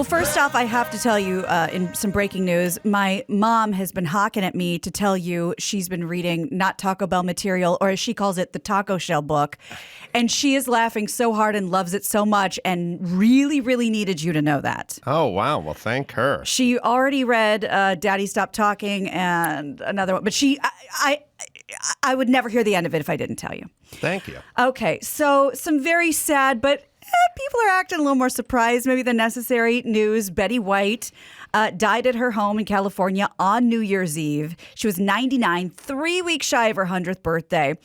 Well, first off, I have to tell you in some breaking news, my mom has been hawking at me to tell you she's been reading not Taco Bell material, or as she calls it, the Taco Shell book. And she is laughing so hard and loves it so much and really, really needed you to know that. Oh, wow. Well, thank her. She already read Daddy Stop Talking and another one, but I would never hear the end of it if I didn't tell you. Thank you. Okay, so some very sad, but people are acting a little more surprised, maybe than necessary news. Betty White died at her home in California on New Year's Eve. She was 99, 3 weeks shy of her 100th birthday.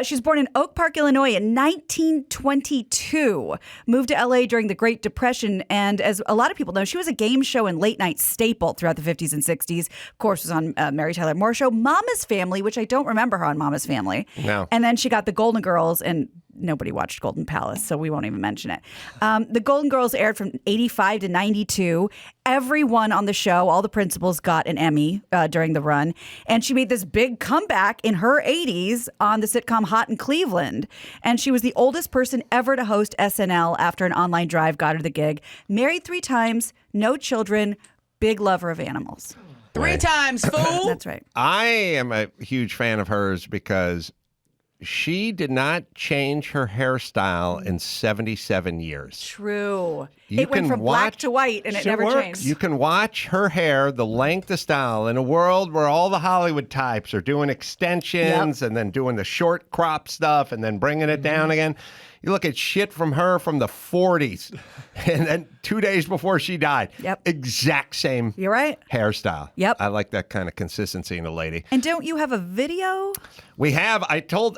She was born in Oak Park, Illinois in 1922, moved to LA during the Great Depression, and as a lot of people know, she was a game show and late night staple throughout the 50s and 60s. Of course, was on Mary Tyler Moore Show, Mama's Family, which I don't remember her on Mama's Family. No. And then she got the Golden Girls, and nobody watched Golden Palace, so we won't even mention it. The Golden Girls aired from 85 to 92. Everyone on the show, all the principals, got an Emmy during the run. And she made this big comeback in her 80s on the sitcom Hot in Cleveland. And she was the oldest person ever to host SNL after an online drive got her the gig. Married 3 times, no children, big lover of animals. 3 times, fool! That's right. I am a huge fan of hers because she did not change her hairstyle in 77 years. True. You It went can from black watch- to white, and it Shit never works. changed. You can watch her hair, the length, the style, in a world where all the Hollywood types are doing extensions and then doing the short crop stuff and then bringing it down again. You look at shit from her from the 40s and then 2 days before she died. Yep. Exact same You're right. hairstyle. Yep. I like that kind of consistency in a lady. And don't you have a video? We have. I told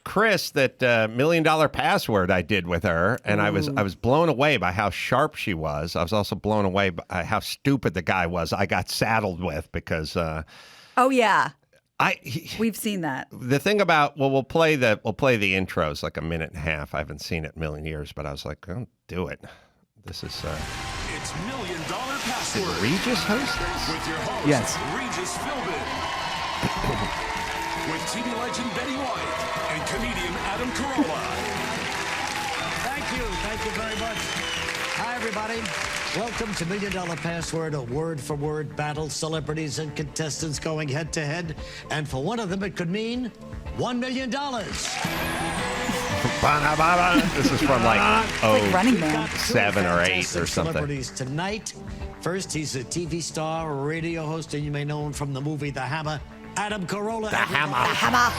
Chris that $1 Million Password I did with her, and I was blown away by how sharp she was. I was also blown away by how stupid the guy was. I got saddled with because Oh, yeah. he, We've seen that. the thing about we'll play the intros like a minute and a half. I haven't seen it in a million years, but I was like, I'll do it. This is It's $1 Million Password. Regis host this? With your host, Yes. Regis Philbin. With TV legend Betty White and comedian Adam Carolla. Thank you very much. Hi, everybody. Welcome to $1 Million Password, a word-for-word battle, celebrities and contestants going head-to-head. And for one of them, it could mean $1 million. This is from like Running Man. 7 or 8 or something. Celebrities tonight. First, he's a TV star, radio host, and you may know him from the movie The Hammer. Adam Carolla. The Hammer. Hammer.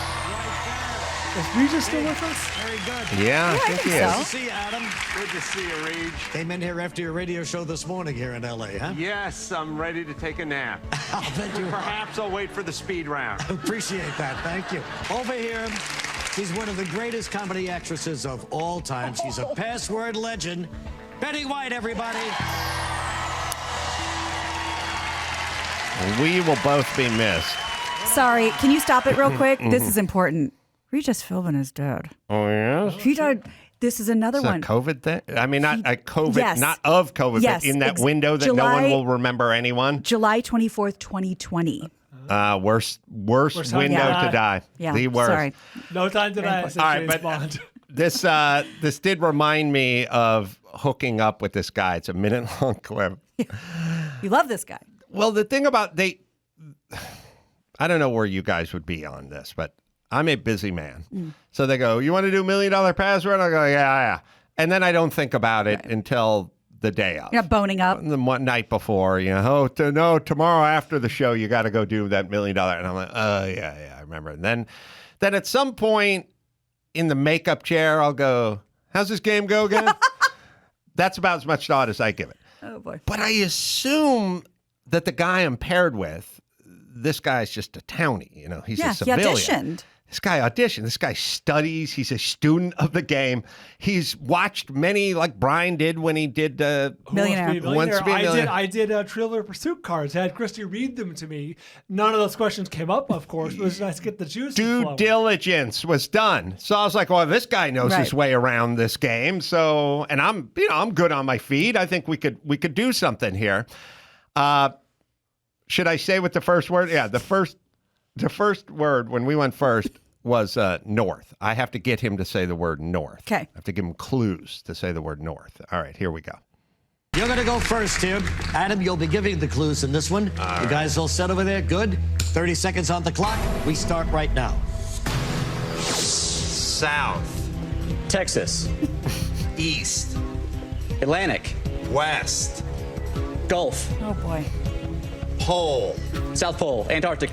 Is Regis still with us? Very good. Yeah, I think he is. so. Good to see you, Adam. Good to see you, Reg. Came in here after your radio show this morning here in L.A., huh? Yes, I'm ready to take a nap. I'll bet you are. Perhaps I'll wait for the speed round. Appreciate that. Thank you. Over here, she's one of the greatest comedy actresses of all time. She's a password legend. Betty White, everybody. We will both be missed. Sorry, can you stop it real quick? This is important. Regis Philbin is dead. Oh, yes? He died. This is another It's a one. COVID thing? I mean, not a COVID, Yes. not of COVID, Yes, but in that window that no July- one will remember anyone. July 24th, 2020. Worst time window to to die. Yeah, The worst. sorry. No time to die, said All right, James but Bond. this did remind me of hooking up with this guy. It's a minute-long clip. You love this guy. Well, the thing about I don't know where you guys would be on this, but I'm a busy man. So they go, you want to do $1 Million Password? I go, yeah. And then I don't think about it until the day of. You're not boning up. The one night before, no, tomorrow after the show, you got to go do that $1 million. And I'm like, oh, yeah, I remember. And then at some point in the makeup chair, I'll go, how's this game go again? That's about as much thought as I give it. Oh, boy. But I assume that the guy I'm paired with, this guy's just a townie, he's a He civilian. auditioned. This guy auditioned. This guy studies. He's a student of the game. He's watched many, like Brian did when he did Millionaire. Who Wants to Be a Millionaire. I did Trivial Pursuit cards. I had Christy read them to me. None of those questions came up, of course. But it was nice to get the juice. Due diligence was done. So I was like, well, this guy knows his way around this game. So, and I'm good on my feet. I think we could do something here. Should I say what the first word? Yeah, the first word when we went first was north. I have to get him to say the word north. Okay. I have to give him clues to say the word north. All right, here we go. You're going to go first here. Adam, you'll be giving the clues in this one. You guys all set over there? Good. 30 seconds on the clock. We start right now. South. Texas. East. Atlantic. West. Gulf. Oh boy. Pole. South Pole. Antarctic.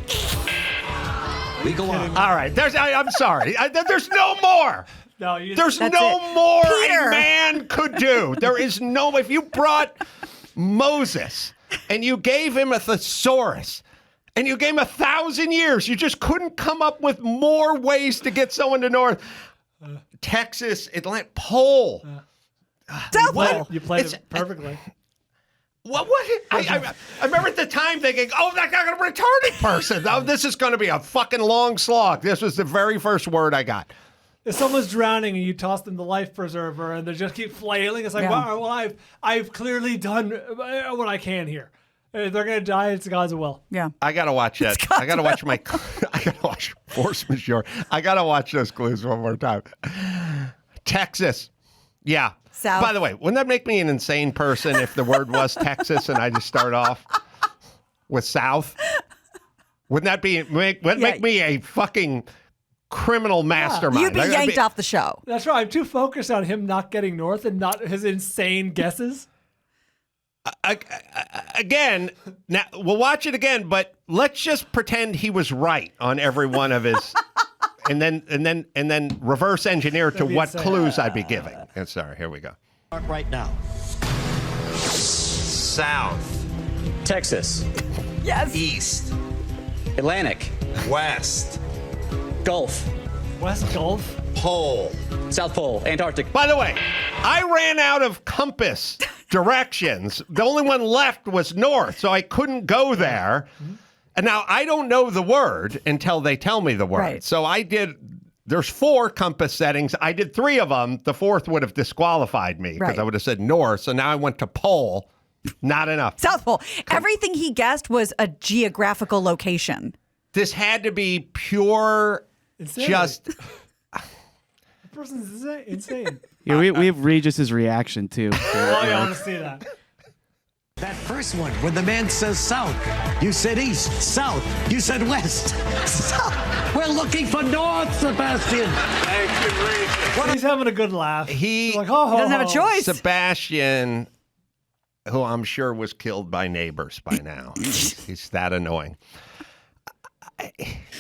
We go on. All right. I'm sorry. There's no more. No, you There's That's no it. more Peter. a man could do. There is no. If you brought Moses and you gave him a thesaurus and you gave him 1,000 years, you just couldn't come up with more ways to get someone to North. Texas, Atlantic, Pole. South What? Pole. You played It's- it perfectly. What? I remember at the time thinking, oh, that's not a retarded person. Oh, this is going to be a fucking long slog. This was the very first word I got. If someone's drowning and you toss them the life preserver and they just keep flailing, it's like, Yeah. well, I've clearly done what I can here. If they're gonna die, it's God's will. Yeah. I gotta watch that. I gotta watch I gotta watch Force Majeure. I gotta watch those clues one more time. Texas. Yeah. South. By the way, wouldn't that make me an insane person if the word was Texas and I just start off with South? Wouldn't that make me a fucking criminal mastermind? You'd be I'd yanked off the show. That's right. I'm too focused on him not getting north and not his insane guesses. Again, now we'll watch it again, but let's just pretend he was right on every one of his, and then reverse engineer to what insane. clues I'd be giving. And sorry, here we go. Start right now. South. Texas. Yes. East. Atlantic. West. Gulf. West Gulf. Pole. South Pole. Antarctic. By the way, I ran out of compass directions. The only one left was north, so I couldn't go there. And now I don't know the word until they tell me the word. Right. So there's 4 compass settings. I did 3 of them. The 4th would have disqualified me because Right. I would have said north. So now I went to pole. Not enough. South Pole. Everything he guessed was a geographical location. This had to be pure, Insanity. just. The person's insane. Yeah, we have Regis's reaction too. Oh, I want to see that. That first one, when the man says south, you said east. South, you said west. South. We're looking for north, Sebastian. Thank you, Regis. He's having a good laugh. He like, ho, ho, Doesn't have a ho. choice. Sebastian, who I'm sure was killed by neighbors by now. He's that annoying.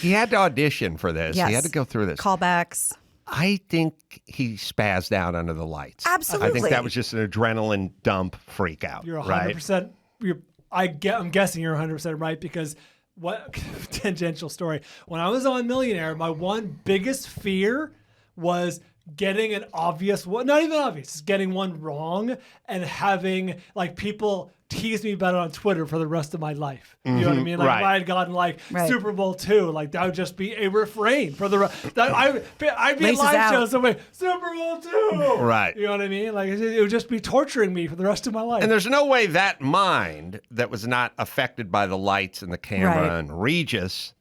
He had to audition for this. Yes. He had to go through this. Callbacks. I think he spazzed out under the lights. Absolutely. I think that was just an adrenaline dump freak out. You're 100%. Right? I'm guessing you're 100% right because what tangential story. When I was on Millionaire, my one biggest fear was getting an obvious one, not even obvious, just getting one wrong and having like people tease me about it on Twitter for the rest of my life. You know what I mean? Like right. if I had gotten like Right. Super Bowl II, like that would just be a refrain for the rest. I'd be at Laces live out. shows somewhere, Super Bowl II. Right. You know what I mean? Like it would just be torturing me for the rest of my life. And there's no way that mind that was not affected by the lights and the camera Right. and Regis,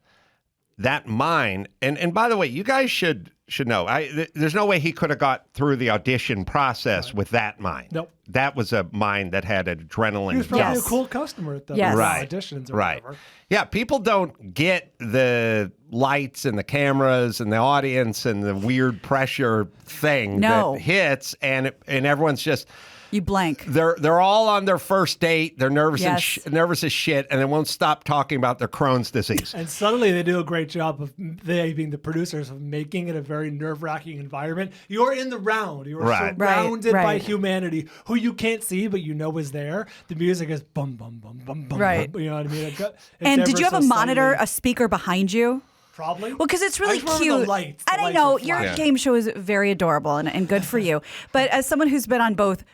that mind, and by the way, you guys should know, there's no way he could have got through the audition process with that mind. Nope. That was a mind that had adrenaline. He was probably Yes. a cool customer at the Yes. Right. auditions or Right. whatever. Yeah, people don't get the lights and the cameras and the audience and the weird pressure thing No. that hits, and everyone's just You blank. they're all on their first date. They're nervous Yes. nervous as shit, and they won't stop talking about their Crohn's disease. And suddenly they do a great job of, they being the producers, of making it a very nerve-wracking environment. You're in the round. You're Right. surrounded Right, by right. humanity who you can't see, but you know is there. The music is bum, bum, bum, bum, bum. Right. Bum, you know what I mean? It's And ever did you have so a monitor, subtly- a speaker behind you? Probably. Well, because it's really I just remember cute. The lights. And The I lights know were your flashing. game show is very adorable and good for you. But as someone who's been on both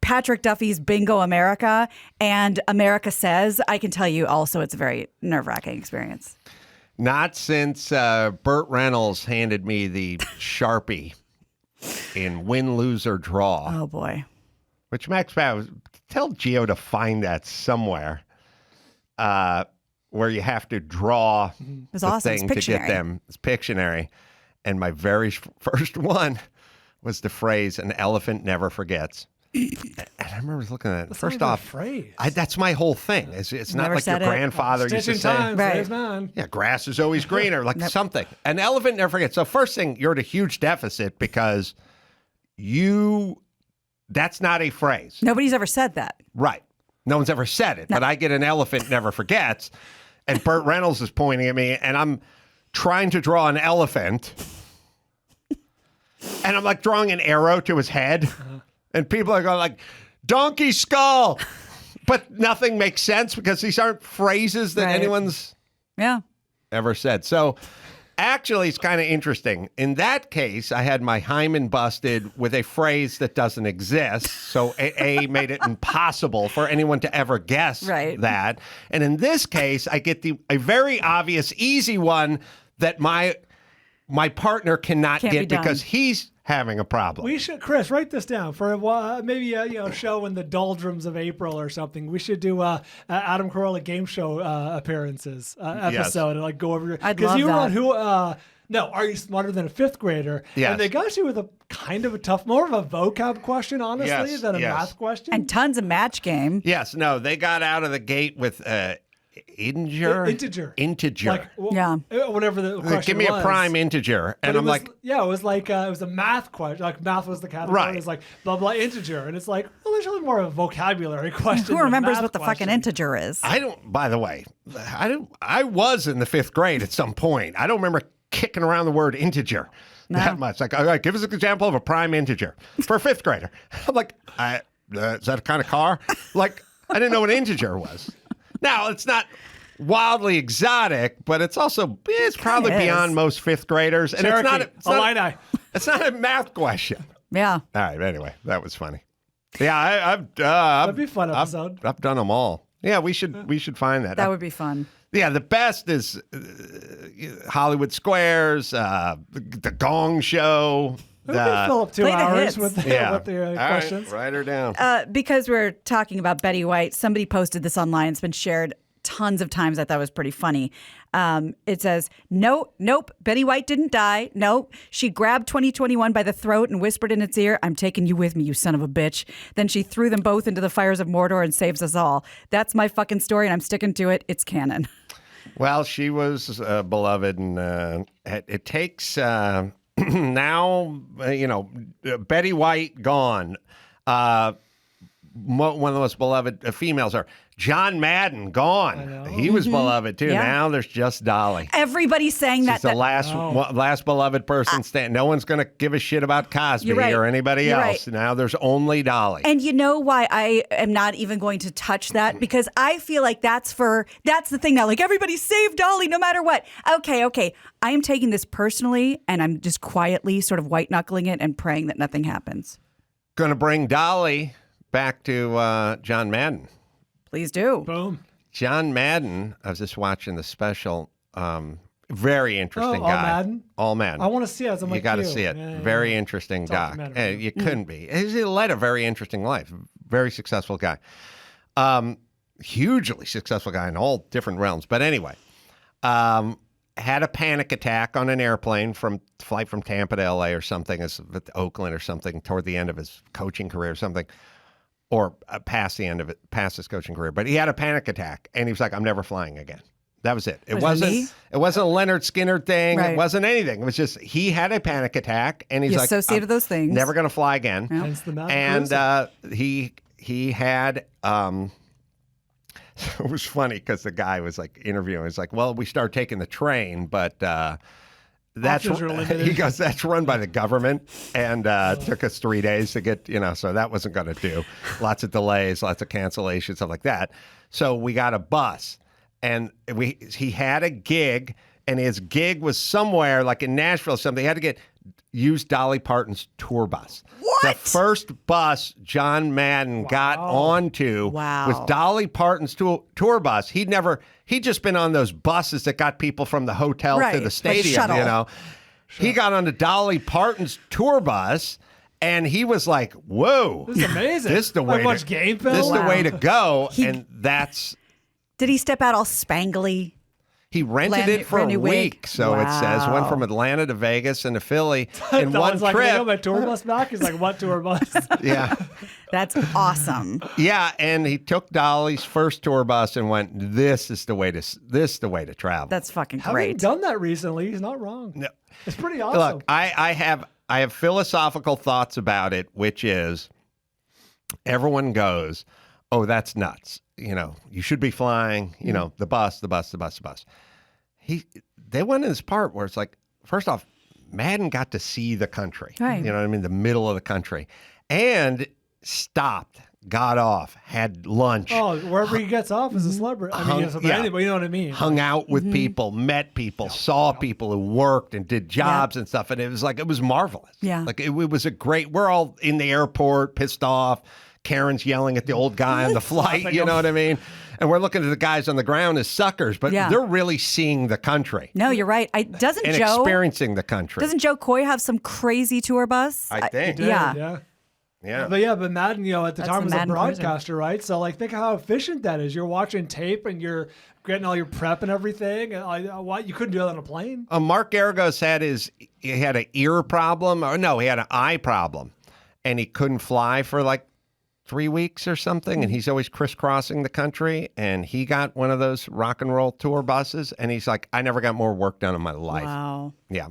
Patrick Duffy's Bingo America and America Says, I can tell you also it's a very nerve-wracking experience. Not since Burt Reynolds handed me the Sharpie in Win, Lose, or Draw, Oh, boy. which Max Pat, tell Gio to find that somewhere, where you have to draw was the awesome. It's thing to get Pictionary. them. It's Pictionary. And my very first one was the phrase, "An elephant never forgets." And I remember looking at it. That's First not even a off, phrase. that's my whole thing. It's not Never like your said it. grandfather used to Stitching say. time Right. saves none. Yeah, grass is always greener, like something. An elephant never forgets. So first thing, you're at a huge deficit because that's not a phrase. Nobody's ever said that. Right. No one's ever said it, but I get an elephant never forgets. And Burt Reynolds is pointing at me, and I'm trying to draw an elephant. And I'm like drawing an arrow to his head. And people are going like, donkey skull. But nothing makes sense because these aren't phrases that Right. anyone's Yeah. ever said. So actually, it's kind of interesting. In that case, I had my hymen busted with a phrase that doesn't exist. So A made it impossible for anyone to ever guess Right. that. And in this case, I get a very obvious, easy one that my partner cannot Can't get be done. because he's having a problem. We should, Chris, write this down for maybe a show in the doldrums of April or something. We should do Adam Carolla game show appearances episode and like go over I'd because love you were that. on who. No, are you smarter than a fifth grader? Yes. And they got you with a kind of a tough, more of a vocab question, honestly, Yes, than a yes. math question. And tons of match game. Yes, no, they got out of the gate with integer. Integer. Like, Yeah. Whatever the question Give me was. a prime integer. But And it I'm was, like, yeah, it was like it was a math question. Like math was the category. Right. It was like blah blah integer, and it's like, well, there's really more of a vocabulary question. Who than a remembers math what the question. fucking integer is? by the way, I was in the 5th grade at some point. I don't remember kicking around the word integer that much. Like, all right, give us an example of a prime integer for a 5th grader. I'm like, is that a kind of car? Like, I didn't know what integer was. Now, it's not wildly exotic, but it's probably Kinda is. beyond most 5th graders. And Cherokee, it's it's not a math question. Yeah. All right, anyway, that was funny. Yeah, I've That'd be a fun episode. I've done them all. Yeah, we should find that. That would be fun. Yeah, the best is Hollywood Squares, the Gong Show. We can fill up 2 Play the hours hits. with Yeah. with the All right, questions. write her down. Because we're talking about Betty White, somebody posted this online. It's been shared tons of times. I thought it was pretty funny. It says, nope, Betty White didn't die. Nope. She grabbed 2021 by the throat and whispered in its ear, I'm taking you with me, you son of a bitch. Then she threw them both into the fires of Mordor and saves us all. That's my fucking story, and I'm sticking to it. It's canon. Well, she was beloved, and it takes now, Betty White gone. One of the most beloved females are John Madden gone. He was beloved too. Yeah. Now there's just Dolly. Everybody's saying She's the last beloved person standing. No one's going to give a shit about Cosby You're right. or anybody You're else. right. Now there's only Dolly. And you know why I am not even going to touch that? Because I feel like that's the thing now. Like, everybody save Dolly no matter what. Okay. I am taking this personally, and I'm just quietly sort of white knuckling it and praying that nothing happens. Going to bring Dolly back to John Madden. Please do. Boom. John Madden, I was just watching the special. Very interesting All guy. Madden? All Madden. I want to see it. I'm You like, got to you. see it. Yeah, Very interesting doc. documentary. You couldn't be. He led a very interesting life. Very successful guy. Hugely successful guy in all different realms. But anyway, had a panic attack on an airplane flight from Tampa to LA or something, at Oakland or something, toward the end of his coaching career or something. Or past the end of it, past his coaching career. But he had a panic attack, and he was like, I'm never flying again. That was it. It wasn't a Leonard Skinner thing. Right. It wasn't anything. It was just he had a panic attack, and he's You like, associated I'm those things. never going to fly again. Hence the Madden And cruising. he had it was funny because the guy was like interviewing. He's like, well, we started taking the train, but that's Options are limited. he goes, that's run by the government, and took us 3 days to get, so that wasn't going to do. Lots of delays, lots of cancellations, stuff like that. So we got a bus, and he had a gig, and his gig was somewhere like in Nashville or something. He had to use Dolly Parton's tour bus. What? The first bus John Madden got onto was Dolly Parton's tour bus. He'd just been on those buses that got people from the hotel to the stadium, shuttle. He got on to Dolly Parton's tour bus, and he was like, whoa. This is amazing. This is the Like way much game film? This is the way to go. He- and that's Did he step out all spangly? He rented Brand it new- for a brand new wig. week, so it says. Went Wow. from Atlanta to Vegas and to Philly in That one was like, I got trip. my tour bus back. He's like, what tour bus? Yeah. That's awesome. Yeah, and he took Dolly's first tour bus and went, this is the way to travel. That's fucking Having great. done that recently, he's not wrong. No. It's pretty awesome. Look, I have philosophical thoughts about it, which is everyone goes, oh, that's nuts. You know, you should be flying, you know, the bus. They went in this part where it's like, first off, Madden got to see the country. Right. You know what I mean? The middle of the country. And stopped, got off, had lunch. Oh, wherever he gets off is a celebrity. I mean, anybody, you know what I mean? Hung out with people, met people, saw people who worked and did jobs and stuff. And it was marvelous. Yeah. Like it was a great, we're all in the airport, pissed off. Karen's yelling at the old guy on the flight, you know what I mean? And we're looking at the guys on the ground as suckers, but they're really seeing the country. No, you're right. Doesn't and Joe experiencing the country. Doesn't Joe Coy have some crazy tour bus? I think. Did, Yeah. Yeah. But Madden, you know, at the That's time the was a Madden broadcaster, right? So like, think how efficient that is. You're watching tape and you're getting all your prep and everything. And why you couldn't do that on a plane? Mark Garagos he had an ear problem, or no, he had an eye problem, and he couldn't fly for like 3 weeks or something, and he's always crisscrossing the country, and he got one of those rock and roll tour buses, and he's like, I never got more work done in my life. Wow. Yeah.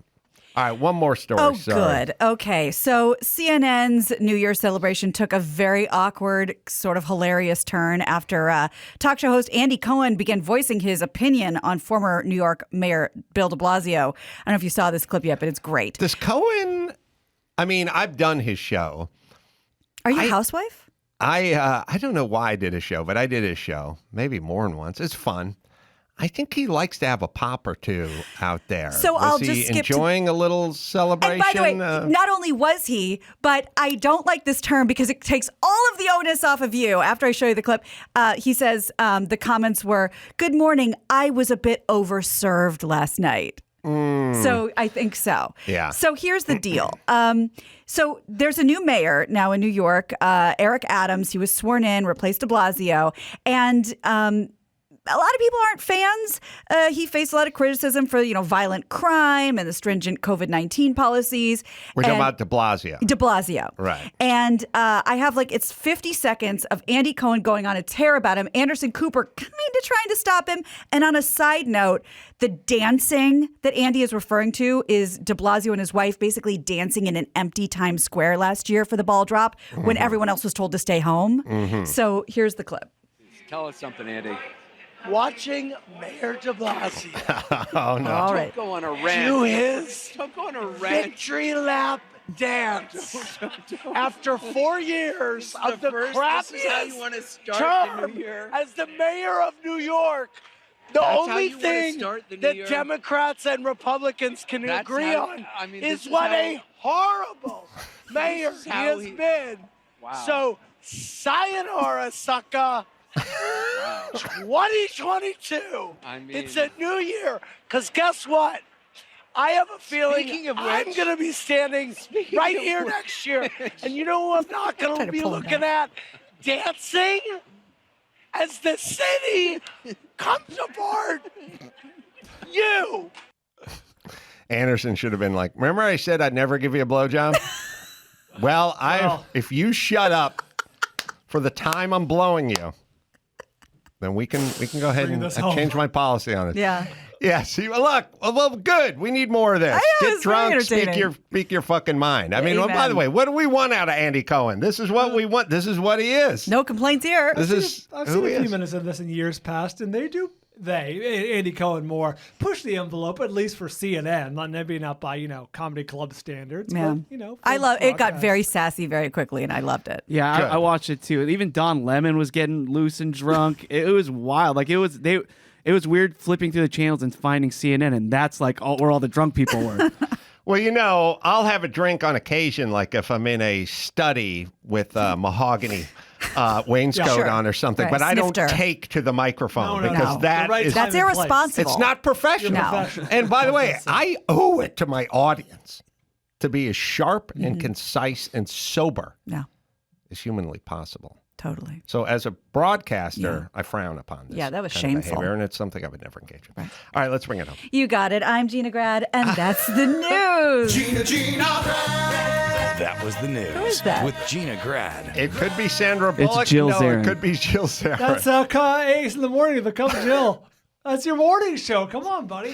All right, one more story. Oh, Sorry. good. Okay. So CNN's New Year celebration took a very awkward, sort of hilarious turn after talk show host Andy Cohen began voicing his opinion on former New York Mayor Bill DeBlasio. I don't know if you saw this clip yet, but it's great. Does Cohen, I mean, I've done his show. Are you a housewife? I don't know why I did his show, but I did his show maybe more than once. It's fun. I think he likes to have a pop or two out there. So Was I'll he just skip to- enjoying a little celebration? And by the way, not only was he, but I don't like this term because it takes all of the onus off of you. After I show you the clip, he says the comments were, "Good morning. I was a bit overserved last night." So I think so. Yeah. So here's the deal. So there's a new mayor now in New York, Eric Adams. He was sworn in, replaced de Blasio. And a lot of people aren't fans. He faced a lot of criticism for, violent crime and the stringent COVID-19 policies. We're talking about de Blasio. De Blasio. Right. And I have it's 50 seconds of Andy Cohen going on a tear about him, Anderson Cooper kind of trying to stop him. And on a side note, the dancing that Andy is referring to is de Blasio and his wife basically dancing in an empty Times Square last year for the ball drop when everyone else was told to stay home. So here's the clip. Tell us something, Andy. Watching Mayor de Blasio Oh, no. All right. Don't go on a rant. do his Don't go on a rant. victory lap dance after 4 years of the This is how you crappiest want to start the term new year. as the mayor of New York. The That's how only you wanna thing start the new that year? Democrats and Republicans can That's agree how- on I mean, is this is what how- a horrible mayor is he how has he- been. Wow. So, sayonara, sucker. 2022. I mean- it's a new year. Because guess what? I have a feeling Speaking of I'm which- going to be standing right of here which- next year. And you know who I'm not going Trying to to be pull him looking at? Dancing as the city comes apart. You. Anderson should have been like, remember I said I'd never give you a blowjob? Well, if you shut up for the time I'm blowing you, then we can go ahead Bring and this home. change my policy on it. Yeah. Yeah. See, look, well, good. We need more of this. know, Get it's very drunk, speak entertaining. your fucking mind. I mean, well, by Amen. the way, what do we want out of Andy Cohen? This is what we want. This is what he is. No complaints here. This is I've who seen he a few is. minutes of this in years past, and Andy Cohen more, push the envelope, at least for CNN, maybe not by, comedy club standards. Yeah. But, I love it. Got broadcast. very sassy very quickly, and I loved it. Yeah, Good. I watched it too. Even Don Lemon was getting loose and drunk. It was wild. It was weird flipping through the channels and finding CNN, and that's where all the drunk people were. Well, I'll have a drink on occasion, like if I'm in a study with mahogany wainscot Sure. on or something, Right. but I don't Snifter. take to the microphone No. because You're that right, is That's time and place. irresponsible. it's not professional. You're No. professional. And by the way, I owe it to my audience to be as sharp and Mm-hmm. concise and sober No. as humanly possible. Totally. So as a broadcaster, I frown upon this. Yeah, that was kind of shameful. behavior, and it's something I would never engage in. All right, let's bring it home. You got it. I'm Gina Grad, and that's the news. Gina That was the news. Who is that? With Gina Grad. It could be Sandra Bullock. Jill no, Zarin. it could be Jill Zarin. That's Ace in the morning, the Cup of Jill. That's your morning show. Come on, buddy.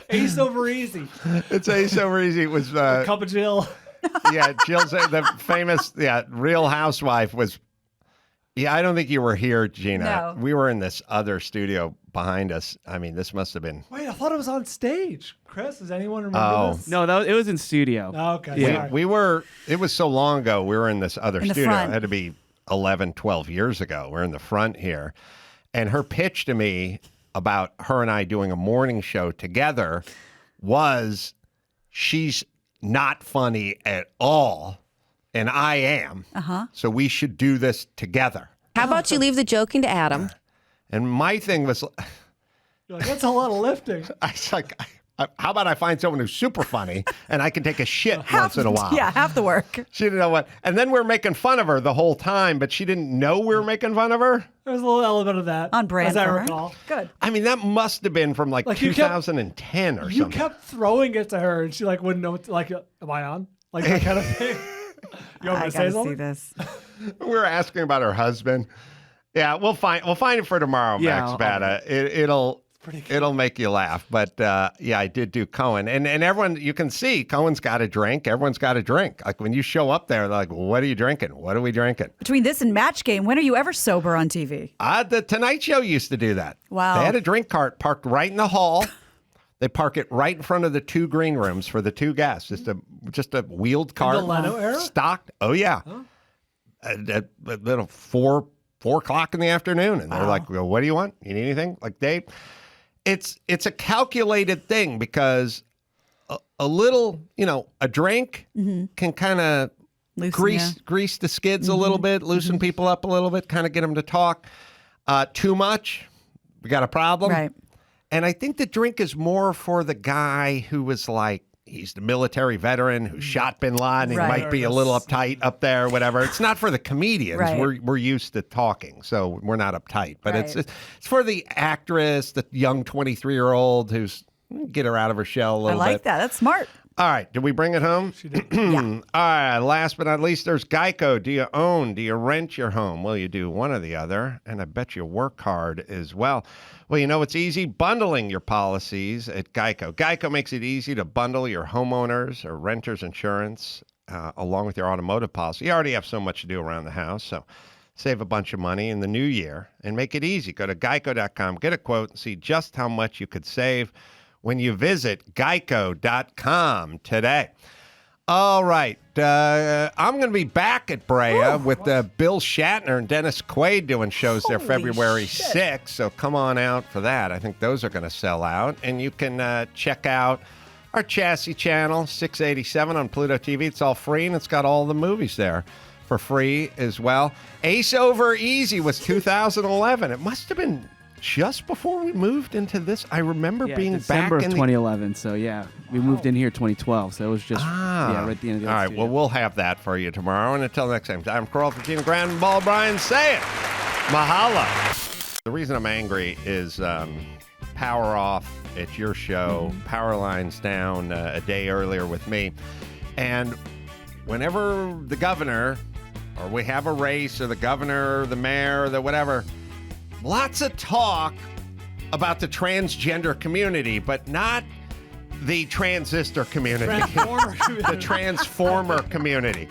Ace over easy. It's Ace over easy. It was Cup of Jill. yeah, Jill Zarin, the famous Real Housewife was. Yeah, I don't think you were here, Gina. No. We were in this other studio behind us. I mean, this must have been. Wait, I thought it was on stage. Chris, does anyone remember this? No, it was in studio. Oh, okay. Yeah. Sorry. We were. It was so long ago. We were in this other In the studio. front. It had to be 11, 12 years ago. We're in the front here, and her pitch to me about her and I doing a morning show together was, she's not funny at all, and I am. So we should do this together. How about you leave the joking to Adam? And my thing was, You're like, that's a lot of lifting. I was like, how about I find someone who's super funny and I can take a shit once in a while? Yeah, half the work. She didn't know what. And then we're making fun of her the whole time, but she didn't know we were making fun of her. There's a little element of that. On brand as I for her. recall. Good. I mean, that must have been from like Like, you kept- 2010 or You something. kept throwing it to her, and she like wouldn't know. Like, am I on? Like that kind of thing. You want me I to say gotta something? see this. We were asking about her husband. Yeah, we'll find it for tomorrow, Yeah, Max I'll- Bada. It'll make you laugh. But yeah, I did do Cohen, and everyone, you can see Cohen's got a drink. Everyone's got a drink. Like when you show up there, they're like, "What are you drinking? What are we drinking?" Between this and Match Game, when are you ever sober on TV? The Tonight Show used to do that. Wow. They had a drink cart parked right in the hall. They park it right in front of the two green rooms for the two guests. Just a wheeled cart. Leno era? Stocked. Oh yeah. At little 4 o'clock in the afternoon, and they're like, well, "What do you want? You need anything?" Like it's a calculated thing because a little, a drink can kind of grease the skids a little bit, loosen people up a little bit, kind of get them to talk. Too much, we got a problem. Right. And I think the drink is more for the guy who was like, he's the military veteran who shot bin Laden. He Right. might be a little uptight up there, whatever. It's not for the comedians. Right. We're used to talking, so we're not uptight. But Right. it's for the actress, the young 23-year-old who's get her out of her shell a I little like bit. that. That's smart. All right, did we bring it home? She did. Yeah. All right, last but not least, there's Geico. Do you own? Do you rent your home? Well, you do one or the other, and I bet you work hard as well. Well, it's easy bundling your policies at Geico. Geico makes it easy to bundle your homeowners or renters insurance along with your automotive policy. You already have so much to do around the house, so save a bunch of money in the new year and make it easy. Go to geico.com, get a quote, and see just how much you could save when you visit geico.com today. All right. I'm going to be back at Brea with Bill Shatner and Dennis Quaid doing shows there February 6th. So come on out for that. I think those are going to sell out. And you can check out our Chassis channel, 687 on Pluto TV. It's all free, and it's got all the movies there for free as well. Ace Over Easy was 2011. It must have been just before we moved into this. I remember being December back of in 2011. So yeah, we moved in here 2012. So it was just right at the end of the All right, well, we'll have that for you tomorrow. And until next time, I'm Carolla for Gina Grad and Ball Brian. Say it. Mahala. The reason I'm angry is power off at your show, power lines down a day earlier with me. And whenever the governor, or we have a race, or the governor, or the mayor, or the whatever, lots of talk about the transgender community, but not the transistor community. Transformer community. The transformer community.